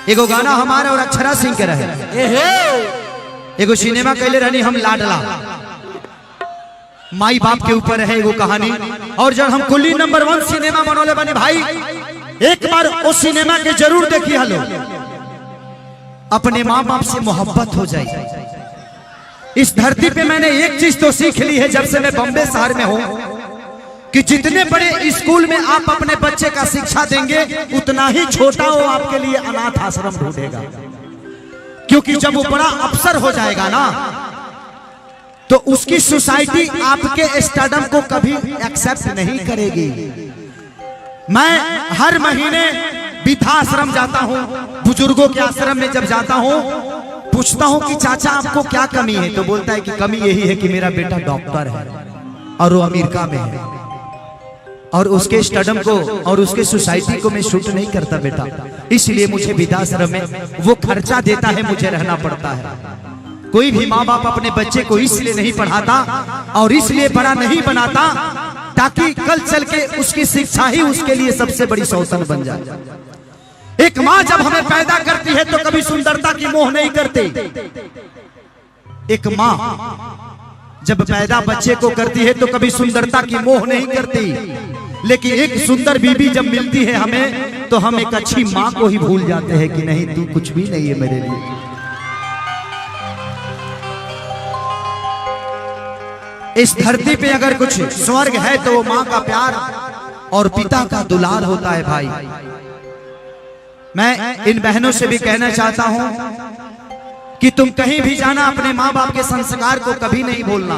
एगो गाना हमारा और अक्षरा सिंह के रहे, एगो सिनेमा कैले रहनी हम लाडला, माई बाप के ऊपर है एगो कहानी। और जब हम कुल्ली नंबर 1 सिनेमा बनोले बने भाई, एक बार उस सिनेमा के जरूर देखी हलो, अपने माँ बाप से मोहब्बत हो जाए। इस धरती पे मैंने एक चीज तो सीख ली है जब से मैं बॉम्बे शहर में हूं, कि जितने बड़े स्कूल में आप अपने बच्चे का शिक्षा देंगे उतना ही छोटा वो आपके लिए अनाथ आश्रम ढूंढेगा। क्योंकि जब वो बड़ा अफसर हो जाएगा ना, तो उसकी सोसाइटी आपके स्टडम को कभी एक्सेप्ट नहीं करेगी। मैं हर महीने वृद्धाश्रम जाता हूं, बुजुर्गों के आश्रम में जब जाता हूं, पूछता हूं कि चाचा आपको क्या कमी है, तो बोलता है कि कमी यही है कि मेरा बेटा डॉक्टर है और वो अमेरिका में है, और उसके स्टडम को और उसके सोसाइटी को मैं शूट नहीं करता बेटा, इसलिए मुझे वृद्धाश्रम में वो खर्चा देता है, मुझे रहना पड़ता है। कोई भी माँ बाप अपने बच्चे को इसलिए नहीं पढ़ाता और इसलिए बड़ा नहीं बनाता ताकि कल चल के उसकी शिक्षा ही उसके लिए सबसे बड़ी सौतन बन जाए। एक माँ जब हमें पैदा करती है तो कभी सुंदरता की मोह नहीं करती। एक माँ जब पैदा बच्चे को करती है तो कभी सुंदरता की मोह नहीं करती, लेकिन एक सुंदर बीबी जब मिलती है हमें, तो हम एक अच्छी माँ को ही भूल जाते हैं कि नहीं तू कुछ भी नहीं है मेरे लिए। इस धरती पे अगर कुछ स्वर्ग है तो वो माँ का प्यार और पिता का दुलार होता है भाई। मैं इन बहनों से भी कहना चाहता हूं कि तुम कहीं भी जाना, अपने माँ बाप के संस्कार को कभी नहीं भूलना।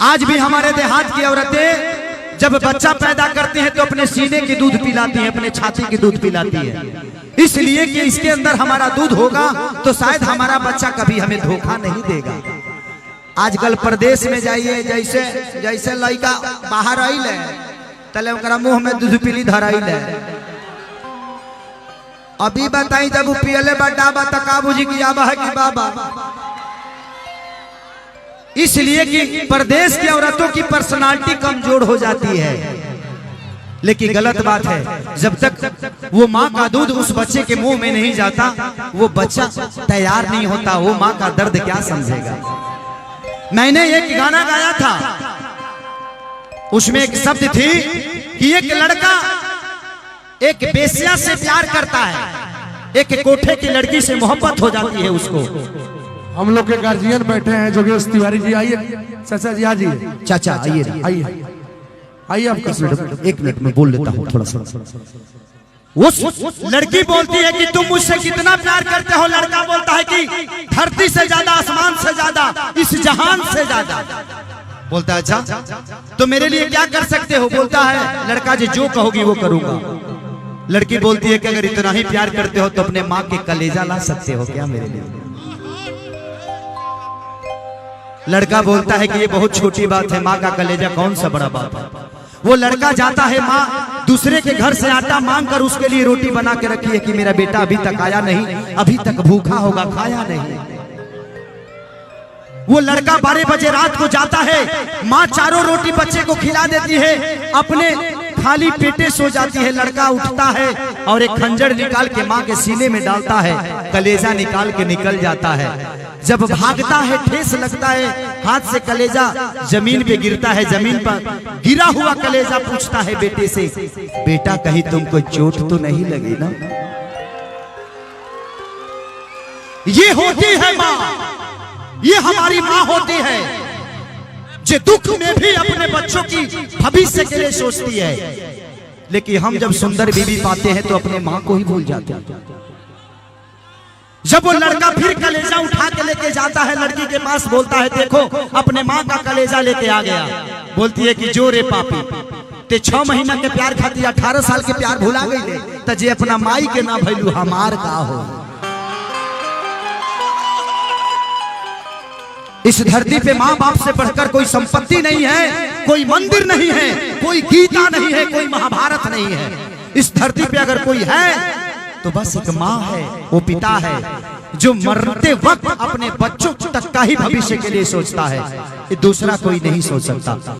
आज भी हमारे देहात की औरतें जब बच्चा पैदा करती हैं तो अपने सीने की दूध पिलाती हैं, अपने छाती की दूध पिलाती है, इसलिए कि इसके अंदर हमारा दूध होगा तो शायद हमारा बच्चा कभी हमें धोखा नहीं देगा। आजकल प्रदेश में जाइए, जैसे जैसे लड़का बाहर आइल तले ओकरा मुंह में दूध पीली धराइल है। अभी बताई जब पियले बड़ा बता बुझी की आबा है कि बाबा, इसलिए कि प्रदेश की औरतों की पर्सनालिटी कमजोर हो जाती है। लेकिन गलत बात है, जब तक वो माँ का दूध उस बच्चे के मुंह में नहीं जाता वो बच्चा तैयार नहीं होता, वो माँ का दर्द क्या समझेगा। मैंने एक गाना गाया था, उसमें एक शब्द थी कि एक लड़का एक बेस्या से प्यार करता है, एक कोठे की लड़की से मोहब्बत हो जाती है उसको। हम लोग के गार्जियन बैठे हैं जोगेश तिवारी जी, आइए चाचा जी, आ जाइए चाचा, आइए आइए आइए, आप एक मिनट में बोल लेता हूँ थोड़ा सा। वो लड़की बोलती है कि तुम मुझसे कितना प्यार करते हो, लड़का बोलता है कि धरती से ज्यादा, आसमान से ज्यादा, इस जहान से ज्यादा। बोलता है अच्छा तो मेरे लिए क्या कर सकते हो, बोलता है लड़का जी जो कहोगी वो करूंगा। लड़की बोलती है कि अगर इतना ही प्यार करते हो तो अपने माँ के कलेजा ला सकते हो क्या मेरे लिए। लड़का बोलता है कि ये बहुत छोटी बात है, माँ का कलेजा कौन सा बड़ा बात है। वो लड़का जाता है माँ दूसरे के घर से आटा मांग कर उसके लिए रोटी बना के रखी है कि मेरा बेटा अभी तक आया नहीं, अभी तक भूखा होगा, खाया नहीं। वो लड़का 12 बजे रात को जाता है, माँ चारों रोटी बच्चे को खिला देती है, अपने खाली पेटे सो जाती है। लड़का उठता है और एक खंजर निकाल के माँ के सीने में डालता है, कलेजा निकाल के निकल जाता है। जब भागता है ठेस लगता है, हाथ से कलेजा जमीन पे गिरता है, जमीन पर गिरा हुआ कलेजा पूछता है बेटे से, बेटा कहीं तुमको चोट तो नहीं लगी ना। ये होती है माँ, ये हमारी माँ होती है जो दुख में भी अपने बच्चों की भविष्य के लिए सोचती है। लेकिन हम जब सुंदर बीवी पाते हैं तो अपने माँ को ही भूल जाते हैं। जब वो लड़का फिर कलेजा उठा के लेके जाता है लड़की के पास, बोलता है देखो अपने माँ का कलेजा लेके आ गया। बोलती है कि जो रे पापी ते 6 महीना के प्यार खाती 18 साल के प्यार भुला गई तो जे अपना माई के ना भैलू हमार का हो। इस धरती पे माँ बाप से बढ़कर कोई संपत्ति नहीं है, कोई मंदिर नहीं है, कोई गीता नहीं है, कोई महाभारत नहीं है। इस धरती पे अगर कोई है तो बस एक माँ है, वो पिता है जो मरते वक्त अपने बच्चों तक का ही भविष्य के लिए सोचता है, दूसरा कोई नहीं सोच सकता।